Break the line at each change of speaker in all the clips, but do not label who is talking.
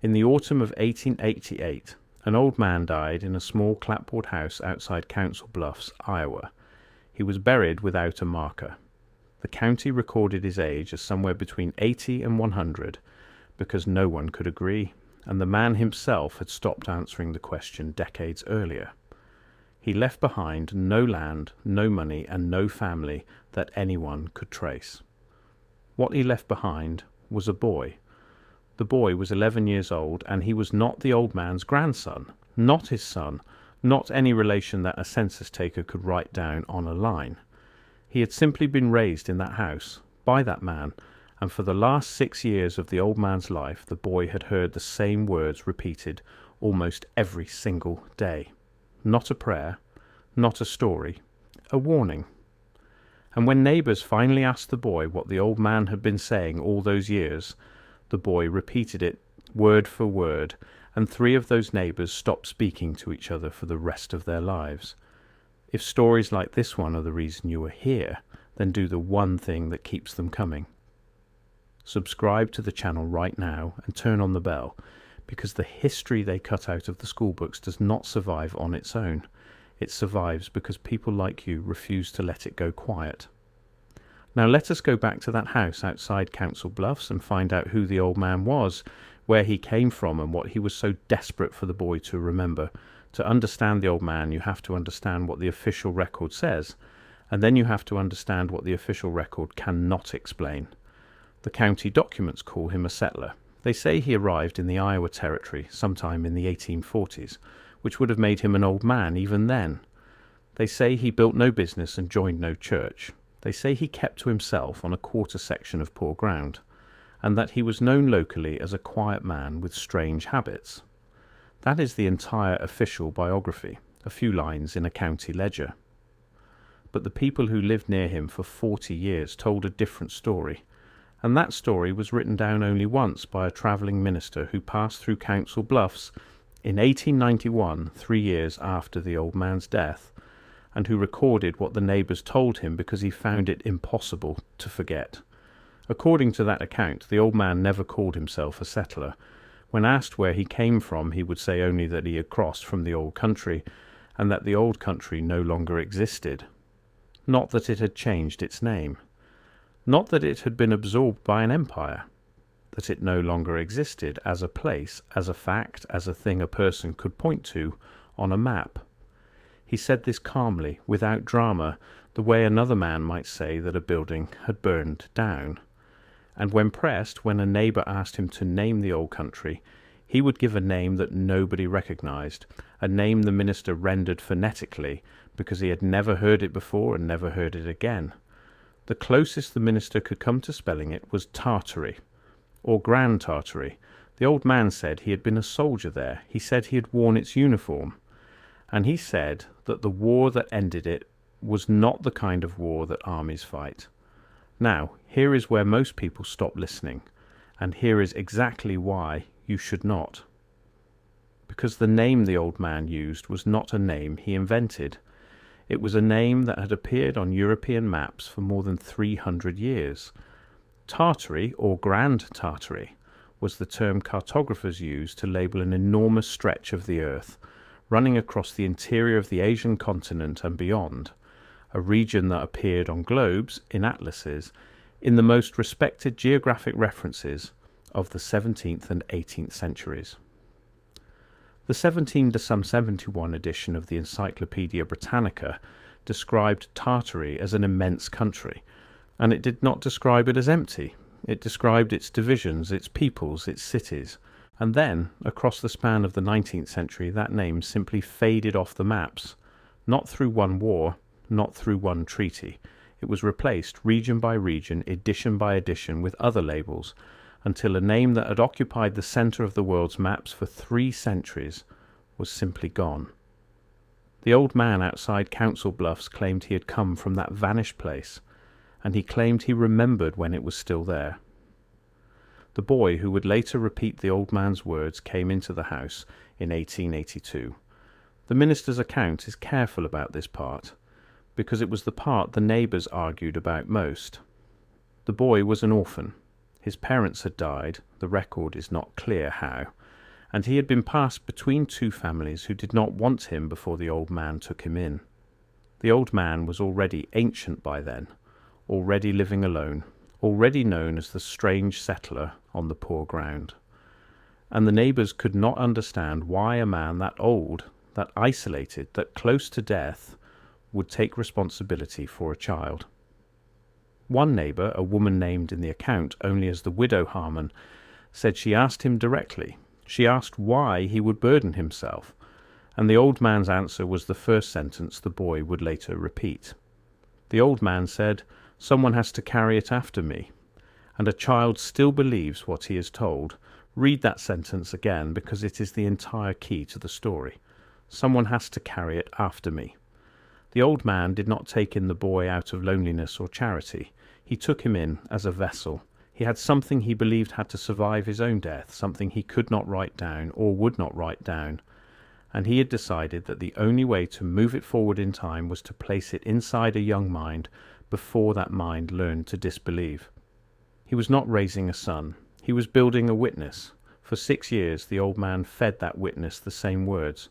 In the autumn of 1888, an old man died in a small clapboard house outside Council Bluffs, Iowa. He was buried without a marker. The county recorded his age as somewhere between 80 and 100 because no one could agree, and the man himself had stopped answering the question decades earlier. He left behind no land, no money, and no family that anyone could trace. What he left behind was a boy. The boy was 11 years old, and he was not the old man's grandson, not his son, not any relation that a census taker could write down on a line. He had simply been raised in that house, by that man, and for the last 6 years of the old man's life the boy had heard the same words repeated almost every single day. Not a prayer, not a story, a warning. And when neighbours finally asked the boy what the old man had been saying all those years, the boy repeated it word for word, and 3 of those neighbours stopped speaking to each other for the rest of their lives. If stories like this one are the reason you are here, then do the one thing that keeps them coming. Subscribe to the channel right now and turn on the bell, because the history they cut out of the school books does not survive on its own. It survives because people like you refuse to let it go quiet. Now let us go back to that house outside Council Bluffs and find out who the old man was, where he came from, and what he was so desperate for the boy to remember. To understand the old man, you have to understand what the official record says, and then you have to understand what the official record cannot explain. The county documents call him a settler. They say he arrived in the Iowa Territory sometime in the 1840s, which would have made him an old man even then. They say he built no business and joined no church. They say he kept to himself on a quarter section of poor ground, and that he was known locally as a quiet man with strange habits. That is the entire official biography, a few lines in a county ledger. But the people who lived near him for 40 years told a different story, and that story was written down only once by a travelling minister who passed through Council Bluffs in 1891, 3 years after the old man's death, and who recorded what the neighbours told him because he found it impossible to forget. According to that account, the old man never called himself a settler. When asked where he came from, he would say only that he had crossed from the old country, and that the old country no longer existed. Not that it had changed its name. Not that it had been absorbed by an empire. That it no longer existed as a place, as a fact, as a thing a person could point to on a map. He said this calmly, without drama, the way another man might say that a building had burned down. And when pressed, when a neighbour asked him to name the old country, he would give a name that nobody recognised, a name the minister rendered phonetically because he had never heard it before and never heard it again. The closest the minister could come to spelling it was Tartary, or Grand Tartary. The old man said he had been a soldier there. He said he had worn its uniform. And he said that the war that ended it was not the kind of war that armies fight. Now, here is where most people stop listening, and here is exactly why you should not. Because the name the old man used was not a name he invented. It was a name that had appeared on European maps for more than 300 years. Tartary, or Grand Tartary, was the term cartographers used to label an enormous stretch of the earth, running across the interior of the Asian continent and beyond, a region that appeared on globes, in atlases, in the most respected geographic references of the 17th and 18th centuries. The 1771 edition of the Encyclopaedia Britannica described Tartary as an immense country, and it did not describe it as empty. It described its divisions, its peoples, its cities. And then, across the span of the 19th century, that name simply faded off the maps, not through one war, not through one treaty. It was replaced region by region, edition by edition, with other labels, until a name that had occupied the centre of the world's maps for 3 centuries was simply gone. The old man outside Council Bluffs claimed he had come from that vanished place, and he claimed he remembered when it was still there. The boy who would later repeat the old man's words came into the house in 1882. The minister's account is careful about this part, because it was the part the neighbours argued about most. The boy was an orphan. His parents had died, the record is not clear how, and he had been passed between two families who did not want him before the old man took him in. The old man was already ancient by then, already living alone, already known as the strange settler on the poor ground. And the neighbours could not understand why a man that old, that isolated, that close to death, would take responsibility for a child. One neighbour, a woman named in the account only as the widow Harmon, said she asked him directly. She asked why he would burden himself, and the old man's answer was the first sentence the boy would later repeat. The old man said, "Someone has to carry it after me," and a child still believes what he is told. Read that sentence again, because it is the entire key to the story. Someone has to carry it after me. The old man did not take in the boy out of loneliness or charity. He took him in as a vessel. He had something he believed had to survive his own death, something he could not write down or would not write down. And he had decided that the only way to move it forward in time was to place it inside a young mind before that mind learned to disbelieve. He was not raising a son. He was building a witness. For 6 years the old man fed that witness the same words.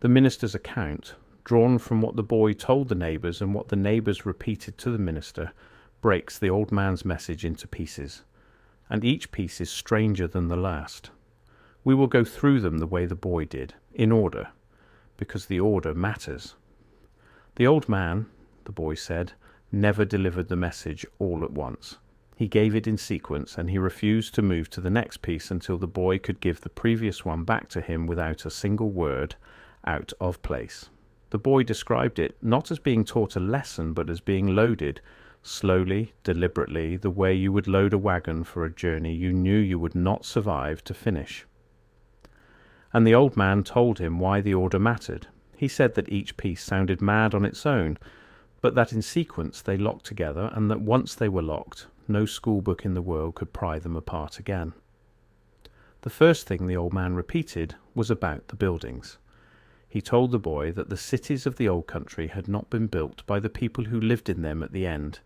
The minister's account, drawn from what the boy told the neighbours and what the neighbours repeated to the minister, breaks the old man's message into pieces. And each piece is stranger than the last. We will go through them the way the boy did, in order, because the order matters. The old man, the boy said, never delivered the message all at once. He gave it in sequence, and he refused to move to the next piece until the boy could give the previous one back to him without a single word out of place. The boy described it not as being taught a lesson, but as being loaded, slowly, deliberately, the way you would load a wagon for a journey you knew you would not survive to finish. And the old man told him why the order mattered. He said that each piece sounded mad on its own, but that in sequence they locked together, and that once they were locked, no schoolbook in the world could pry them apart again. The first thing the old man repeated was about the buildings. He told the boy that the cities of the old country had not been built by the people who lived in them at the end.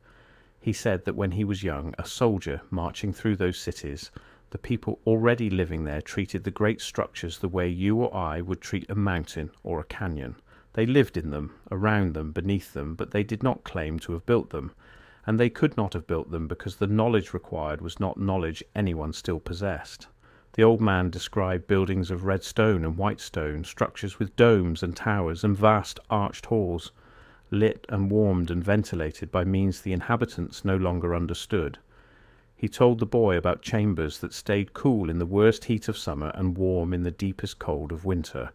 He said that when he was young, a soldier marching through those cities, the people already living there treated the great structures the way you or I would treat a mountain or a canyon. They lived in them, around them, beneath them, but they did not claim to have built them, and they could not have built them because the knowledge required was not knowledge anyone still possessed. The old man described buildings of red stone and white stone, structures with domes and towers and vast arched halls, lit and warmed and ventilated by means the inhabitants no longer understood. He told the boy about chambers that stayed cool in the worst heat of summer and warm in the deepest cold of winter,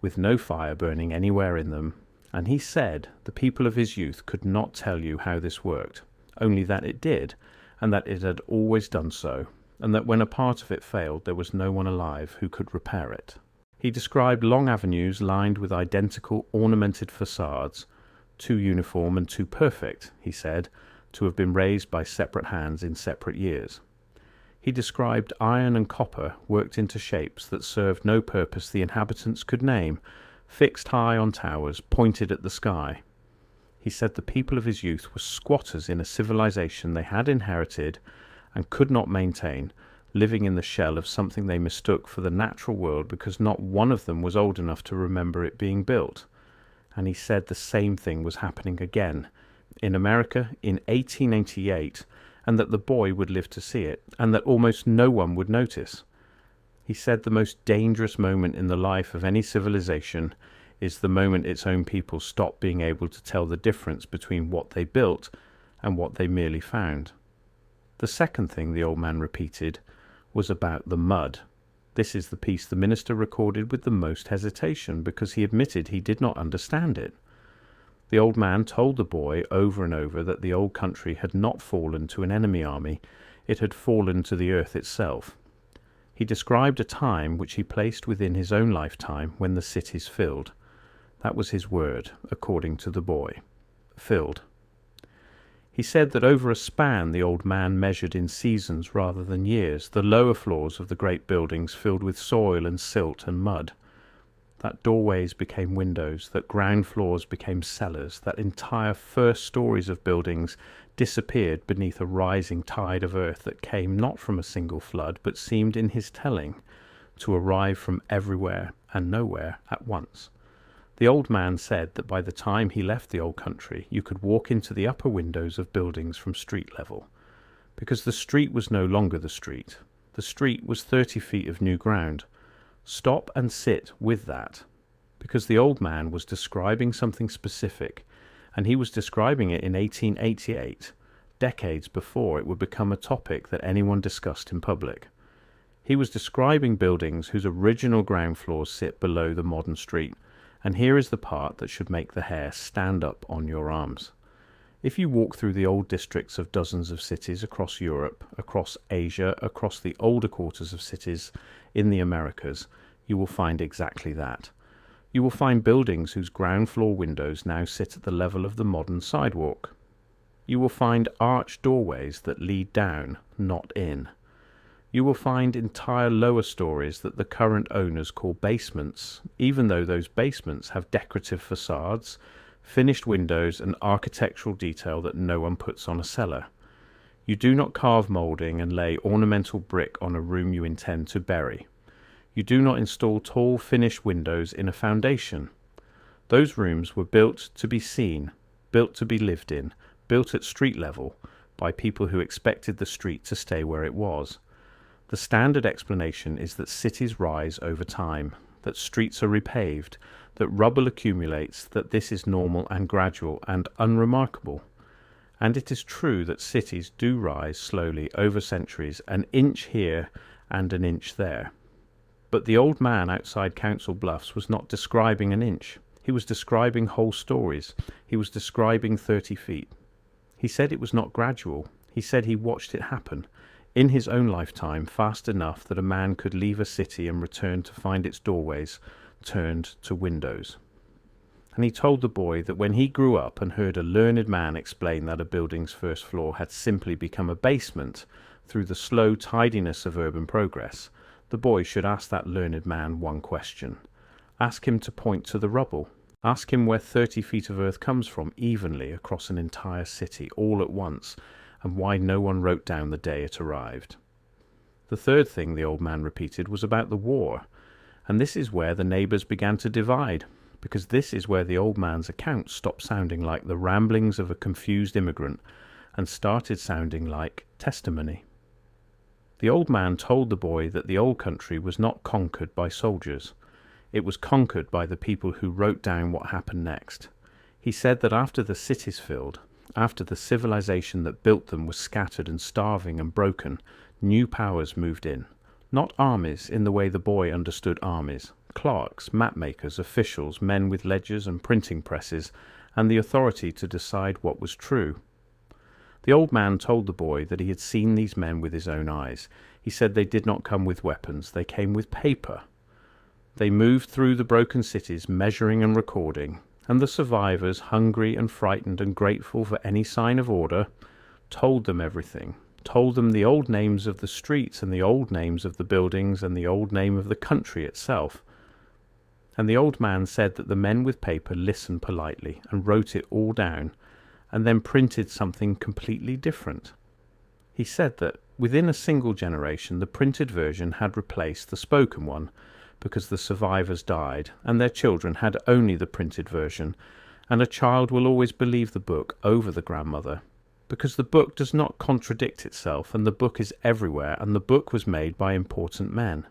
with no fire burning anywhere in them, and he said the people of his youth could not tell you how this worked, only that it did, and that it had always done so, and that when a part of it failed there was no one alive who could repair it. He described long avenues lined with identical ornamented facades, too uniform and too perfect, he said, to have been raised by separate hands in separate years. He described iron and copper worked into shapes that served no purpose the inhabitants could name, fixed high on towers, pointed at the sky. He said the people of his youth were squatters in a civilization they had inherited and could not maintain, living in the shell of something they mistook for the natural world because not one of them was old enough to remember it being built. And he said the same thing was happening again in America in 1888, and that the boy would live to see it, and that almost no one would notice. He said the most dangerous moment in the life of any civilization is the moment its own people stop being able to tell the difference between what they built and what they merely found. The second thing the old man repeated was about the mud. This is the piece the minister recorded with the most hesitation, because he admitted he did not understand it. The old man told the boy over and over that the old country had not fallen to an enemy army, it had fallen to the earth itself. He described a time which he placed within his own lifetime when the cities filled. That was his word, according to the boy. Filled. He said that over a span the old man measured in seasons rather than years the lower floors of the great buildings filled with soil and silt and mud. That doorways became windows, that ground floors became cellars, that entire first stories of buildings disappeared beneath a rising tide of earth that came not from a single flood, but seemed in his telling to arrive from everywhere and nowhere at once. The old man said that by the time he left the old country, you could walk into the upper windows of buildings from street level, because the street was no longer the street. The street was 30 feet of new ground. Stop and sit with that, because the old man was describing something specific, and he was describing it in 1888, decades before it would become a topic that anyone discussed in public. He was describing buildings whose original ground floors sit below the modern street, and here is the part that should make the hair stand up on your arms. If you walk through the old districts of dozens of cities across Europe, across Asia, across the older quarters of cities in the Americas, you will find exactly that. You will find buildings whose ground floor windows now sit at the level of the modern sidewalk. You will find arched doorways that lead down, not in. You will find entire lower stories that the current owners call basements, even though those basements have decorative facades, finished windows, and architectural detail that no one puts on a cellar. You do not carve moulding and lay ornamental brick on a room you intend to bury. You do not install tall finished windows in a foundation. Those rooms were built to be seen, built to be lived in, built at street level by people who expected the street to stay where it was. The standard explanation is that cities rise over time, that streets are repaved, that rubble accumulates, that this is normal and gradual and unremarkable. And it is true that cities do rise slowly over centuries, an inch here and an inch there. But the old man outside Council Bluffs was not describing an inch. He was describing whole stories. He was describing 30 feet. He said it was not gradual. He said he watched it happen in his own lifetime fast enough that a man could leave a city and return to find its doorways turned to windows. And he told the boy that when he grew up and heard a learned man explain that a building's first floor had simply become a basement through the slow tidiness of urban progress, the boy should ask that learned man one question. Ask him to point to the rubble. Ask him where 30 feet of earth comes from evenly across an entire city all at once, and why no one wrote down the day it arrived. The third thing the old man repeated was about the war, and this is where the neighbours began to divide, because this is where the old man's account stopped sounding like the ramblings of a confused immigrant and started sounding like testimony. The old man told the boy that the old country was not conquered by soldiers. It was conquered by the people who wrote down what happened next. He said that after the cities filled, after the civilization that built them was scattered and starving and broken, new powers moved in. Not armies in the way the boy understood armies. Clerks, mapmakers, officials, men with ledgers and printing presses, and the authority to decide what was true. The old man told the boy that he had seen these men with his own eyes. He said they did not come with weapons, they came with paper. They moved through the broken cities, measuring and recording, and the survivors, hungry and frightened and grateful for any sign of order, told them everything, told them the old names of the streets and the old names of the buildings and the old name of the country itself. And the old man said that the men with paper listened politely and wrote it all down, and then printed something completely different. He said that within a single generation the printed version had replaced the spoken one, because the survivors died, and their children had only the printed version, and a child will always believe the book over the grandmother, because the book does not contradict itself, and the book is everywhere, and the book was made by important men.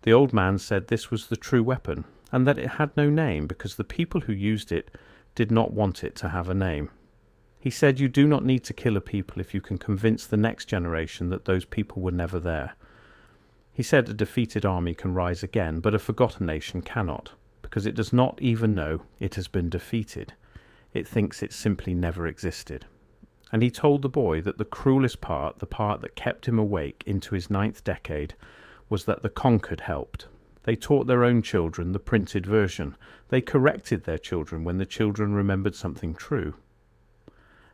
The old man said this was the true weapon, and that it had no name, because the people who used it did not want it to have a name. He said you do not need to kill a people if you can convince the next generation that those people were never there. He said a defeated army can rise again, but a forgotten nation cannot, because it does not even know it has been defeated. It thinks it simply never existed. And he told the boy that the cruelest part, the part that kept him awake into his 9th decade, was that the conquered helped. They taught their own children the printed version. They corrected their children when the children remembered something true.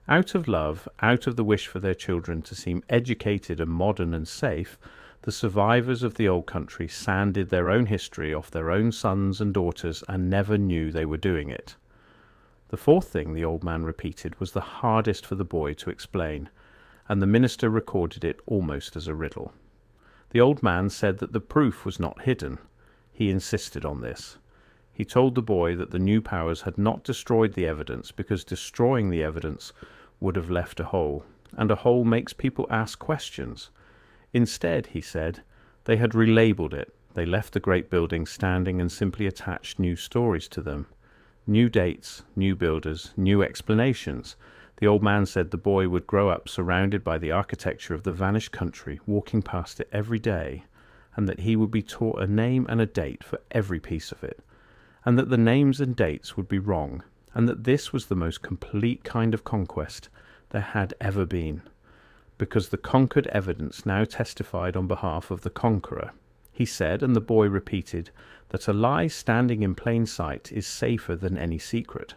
Out of love, out of the wish for their children to seem educated and modern and safe, the survivors of the old country sanded their own history off their own sons and daughters and never knew they were doing it. The fourth thing the old man repeated was the hardest for the boy to explain, and the minister recorded it almost as a riddle. The old man said that the proof was not hidden. He insisted on this. He told the boy that the new powers had not destroyed the evidence because destroying the evidence would have left a hole, and a hole makes people ask questions. Instead, he said, they had relabeled it. They left the great buildings standing and simply attached new stories to them. New dates, new builders, new explanations. The old man said the boy would grow up surrounded by the architecture of the vanished country, walking past it every day, and that he would be taught a name and a date for every piece of it, and that the names and dates would be wrong, and that this was the most complete kind of conquest there had ever been, because the conquered evidence now testified on behalf of the conqueror. He said, and the boy repeated, that a lie standing in plain sight is safer than any secret.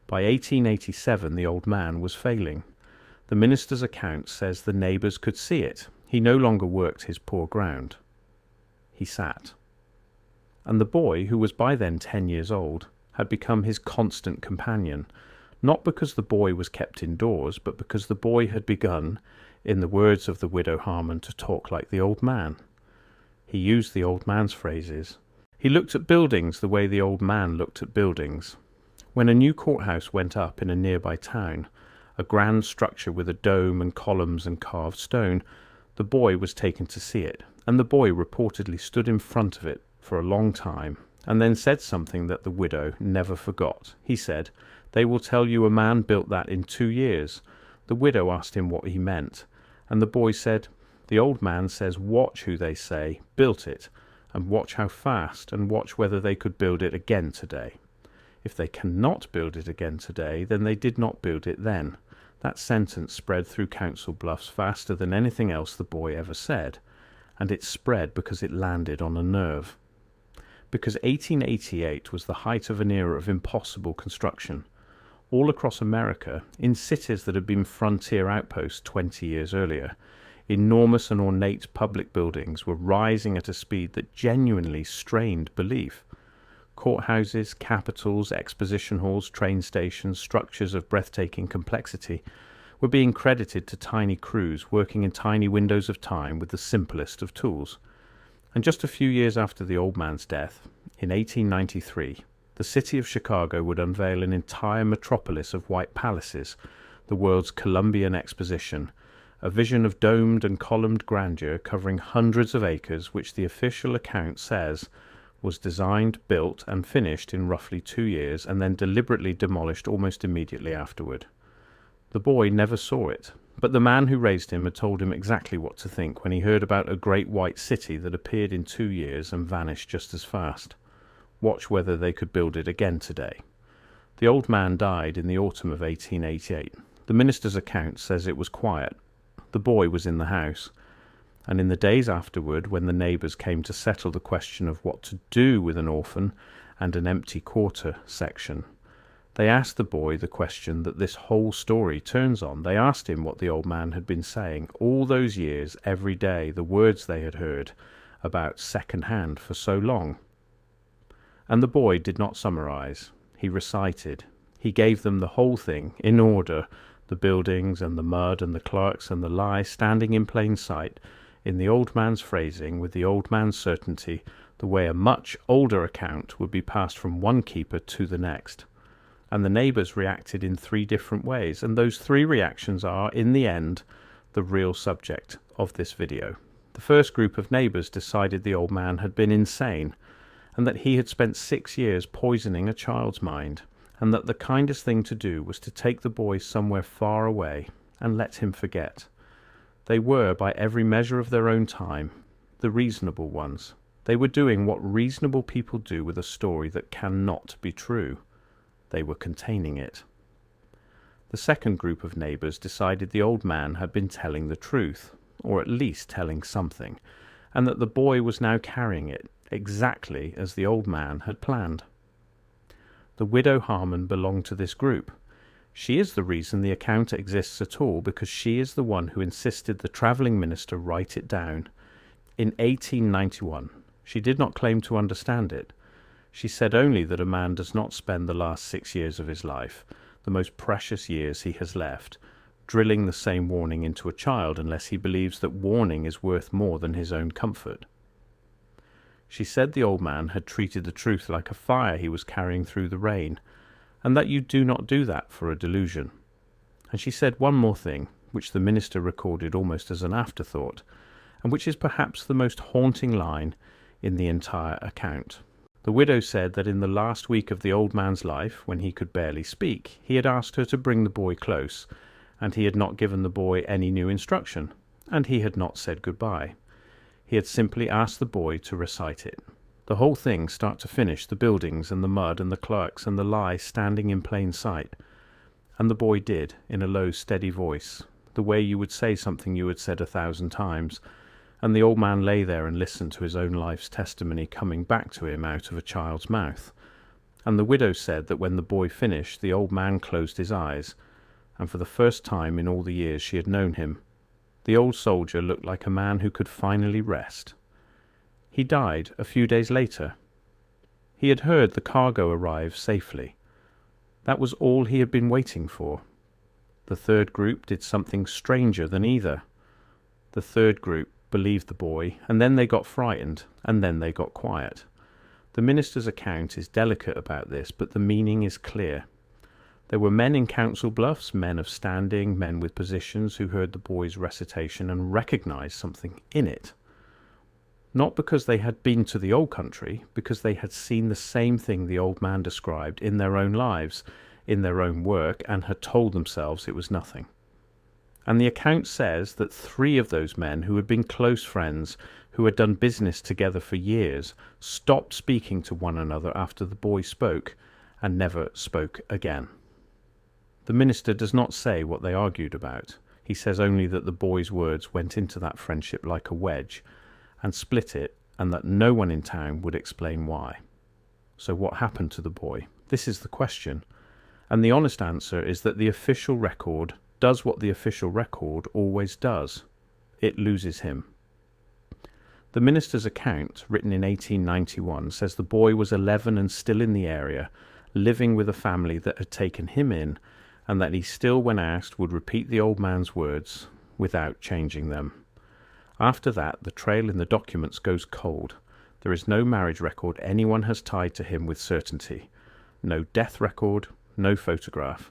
By 1887 the old man was failing. The minister's account says the neighbours could see it. He no longer worked his poor ground. He sat. And the boy, who was by then 10 years old, had become his constant companion, not because the boy was kept indoors, but because the boy had begun, in the words of the widow Harmon, to talk like the old man. He used the old man's phrases. He looked at buildings the way the old man looked at buildings. When a new courthouse went up in a nearby town, a grand structure with a dome and columns and carved stone, the boy was taken to see it, and the boy reportedly stood in front of it for a long time, and then said something that the widow never forgot. He said, "They will tell you a man built that in 2 years." The widow asked him what he meant, and the boy said, "The old man says watch who they say built it, and watch how fast, and watch whether they could build it again today. If they cannot build it again today, then they did not build it then." That sentence spread through Council Bluffs faster than anything else the boy ever said, and it spread because it landed on a nerve. Because 1888 was the height of an era of impossible construction. All across America, in cities that had been frontier outposts 20 years earlier, enormous and ornate public buildings were rising at a speed that genuinely strained belief. Courthouses, capitals, exposition halls, train stations, structures of breathtaking complexity were being credited to tiny crews working in tiny windows of time with the simplest of tools. And just a few years after the old man's death, in 1893, the city of Chicago would unveil an entire metropolis of white palaces, the world's Columbian Exposition, a vision of domed and columned grandeur covering hundreds of acres, which the official account says was designed, built, and finished in roughly 2 years, and then deliberately demolished almost immediately afterward. The boy never saw it, but the man who raised him had told him exactly what to think when he heard about a great white city that appeared in 2 years and vanished just as fast. Watch whether they could build it again today. The old man died in the autumn of 1888. The minister's account says it was quiet. The boy was in the house. And in the days afterward, when the neighbours came to settle the question of what to do with an orphan and an empty quarter section, they asked the boy the question that this whole story turns on. They asked him what the old man had been saying all those years, every day, the words they had heard about second hand for so long. And the boy did not summarize. He recited. He gave them the whole thing, in order, the buildings and the mud and the clerks and the lie standing in plain sight, in the old man's phrasing, with the old man's certainty, the way a much older account would be passed from one keeper to the next. And the neighbours reacted in 3 different ways, and those 3 reactions are, in the end, the real subject of this video. The first group of neighbours decided the old man had been insane, and that he had spent 6 years poisoning a child's mind, and that the kindest thing to do was to take the boy somewhere far away and let him forget. They were, by every measure of their own time, the reasonable ones. They were doing what reasonable people do with a story that cannot be true. They were containing it. The second group of neighbours decided the old man had been telling the truth, or at least telling something, and that the boy was now carrying it exactly as the old man had planned. The widow Harmon belonged to this group. She is the reason the account exists at all, because she is the one who insisted the travelling minister write it down. In 1891, she did not claim to understand it. She said only that a man does not spend the last 6 years of his life, the most precious years he has left, drilling the same warning into a child unless he believes that warning is worth more than his own comfort. She said the old man had treated the truth like a fire he was carrying through the rain, and that you do not do that for a delusion. And she said one more thing, which the minister recorded almost as an afterthought, and which is perhaps the most haunting line in the entire account. The widow said that in the last week of the old man's life, when he could barely speak, he had asked her to bring the boy close, and he had not given the boy any new instruction, and he had not said goodbye. He had simply asked the boy to recite it. The whole thing, start to finish, the buildings and the mud and the clerks and the lie standing in plain sight. And the boy did, in a low, steady voice, the way you would say something you had said 1,000 times, and the old man lay there and listened to his own life's testimony coming back to him out of a child's mouth. And the widow said that when the boy finished, the old man closed his eyes, and for the first time in all the years she had known him, the old soldier looked like a man who could finally rest. He died a few days later. He had heard the cargo arrive safely. That was all he had been waiting for. The third group did something stranger than either. The third group believed the boy, and then they got frightened, and then they got quiet. The minister's account is delicate about this, but the meaning is clear. There were men in Council Bluffs, men of standing, men with positions, who heard the boy's recitation and recognized something in it. Not because they had been to the old country, because they had seen the same thing the old man described in their own lives, in their own work, and had told themselves it was nothing. And the account says that 3 of those men, who had been close friends, who had done business together for years, stopped speaking to one another after the boy spoke, and never spoke again. The minister does not say what they argued about. He says only that the boy's words went into that friendship like a wedge, and split it, and that no one in town would explain why. So what happened to the boy? This is the question. And the honest answer is that the official record does what the official record always does. It loses him. The minister's account, written in 1891, says the boy was 11 and still in the area, living with a family that had taken him in, and that he still, when asked, would repeat the old man's words without changing them. After that, the trail in the documents goes cold. There is no marriage record anyone has tied to him with certainty. No death record, no photograph.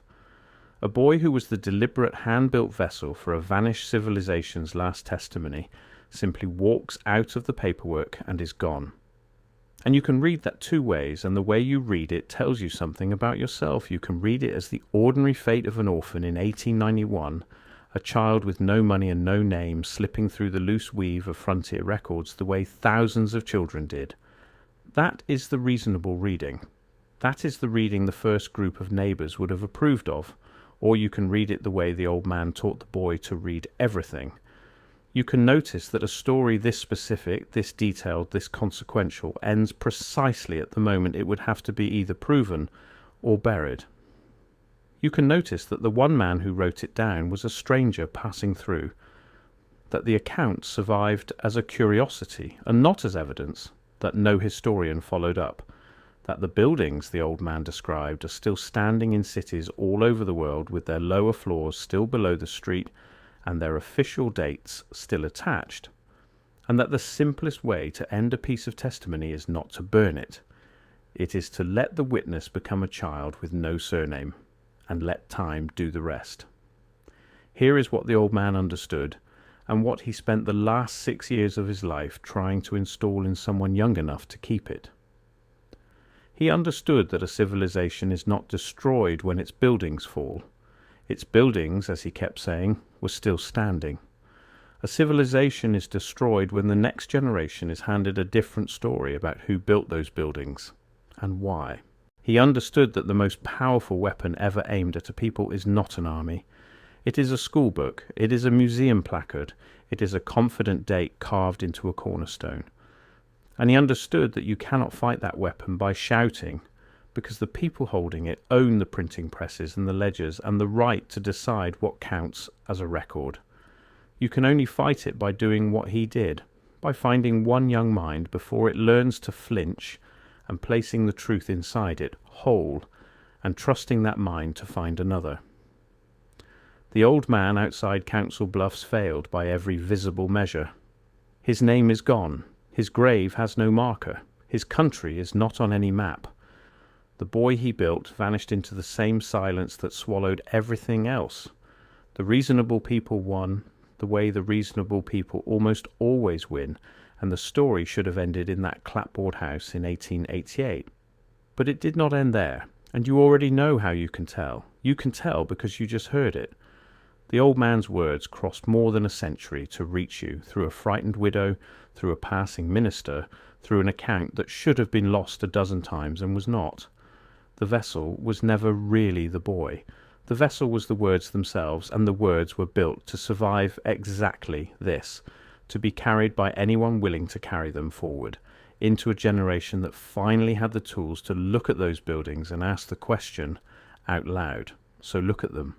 A boy who was the deliberate hand-built vessel for a vanished civilization's last testimony simply walks out of the paperwork and is gone. And you can read that 2 ways, and the way you read it tells you something about yourself. You can read it as the ordinary fate of an orphan in 1891, a child with no money and no name slipping through the loose weave of frontier records the way thousands of children did. That is the reasonable reading. That is the reading the first group of neighbours would have approved of. Or you can read it the way the old man taught the boy to read everything. You can notice that a story this specific, this detailed, this consequential ends precisely at the moment it would have to be either proven or buried. You can notice that the one man who wrote it down was a stranger passing through, that the account survived as a curiosity and not as evidence, that no historian followed up, that the buildings the old man described are still standing in cities all over the world with their lower floors still below the street and their official dates still attached, and that the simplest way to end a piece of testimony is not to burn it. It is to let the witness become a child with no surname, and let time do the rest. Here is what the old man understood, and what he spent the last 6 years of his life trying to install in someone young enough to keep it. He understood that a civilization is not destroyed when its buildings fall. Its buildings, as he kept saying, were still standing. A civilization is destroyed when the next generation is handed a different story about who built those buildings and why. He understood that the most powerful weapon ever aimed at a people is not an army. It is a school book, it is a museum placard, it is a confident date carved into a cornerstone. And he understood that you cannot fight that weapon by shouting, because the people holding it own the printing presses and the ledgers and the right to decide what counts as a record. You can only fight it by doing what he did, by finding one young mind before it learns to flinch and placing the truth inside it, whole, and trusting that mind to find another. The old man outside Council Bluffs failed by every visible measure. His name is gone. His grave has no marker. His country is not on any map. The boy he built vanished into the same silence that swallowed everything else. The reasonable people won the way the reasonable people almost always win, and the story should have ended in that clapboard house in 1888. But it did not end there, and you already know how you can tell. You can tell because you just heard it. The old man's words crossed more than a century to reach you, through a frightened widow, through a passing minister, through an account that should have been lost a dozen times and was not. The vessel was never really the boy. The vessel was the words themselves, and the words were built to survive exactly this, to be carried by anyone willing to carry them forward, into a generation that finally had the tools to look at those buildings and ask the question out loud. So look at them.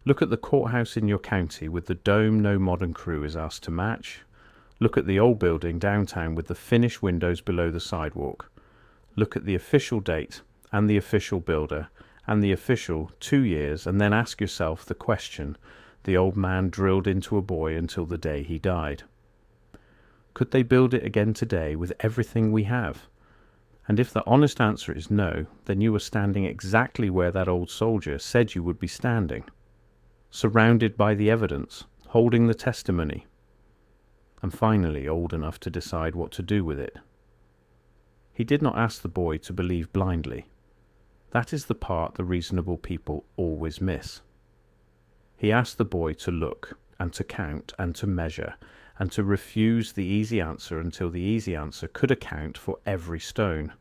Look at the courthouse in your county with the dome no modern crew is asked to match. Look at the old building downtown with the finished windows below the sidewalk. Look at the official date and the official builder and the official 2 years, and then ask yourself the question the old man drilled into a boy until the day he died. Could they build it again today with everything we have? And if the honest answer is no, then you are standing exactly where that old soldier said you would be standing, surrounded by the evidence, holding the testimony, and finally old enough to decide what to do with it. He did not ask the boy to believe blindly. That is the part the reasonable people always miss. He asked the boy to look, and to count, and to measure, and to refuse the easy answer until the easy answer could account for every stone.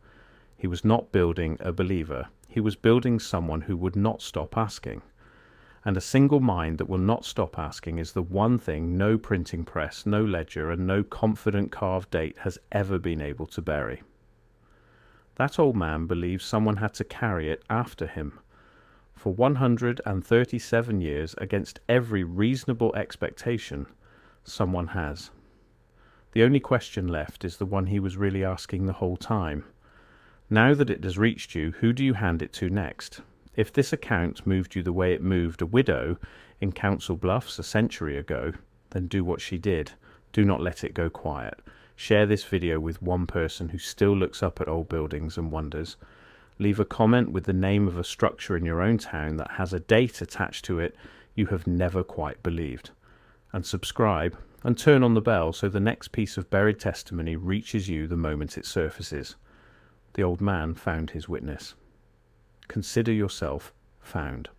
He was not building a believer. He was building someone who would not stop asking. And a single mind that will not stop asking is the one thing no printing press, no ledger, and no confident carved date has ever been able to bury. That old man believes someone had to carry it after him. For 137 years, against every reasonable expectation, someone has. The only question left is the one he was really asking the whole time. Now that it has reached you, who do you hand it to next? If this account moved you the way it moved a widow in Council Bluffs a century ago, then do what she did. Do not let it go quiet. Share this video with one person who still looks up at old buildings and wonders. Leave a comment with the name of a structure in your own town that has a date attached to it you have never quite believed. And subscribe and turn on the bell so the next piece of buried testimony reaches you the moment it surfaces. The old man found his witness. Consider yourself found.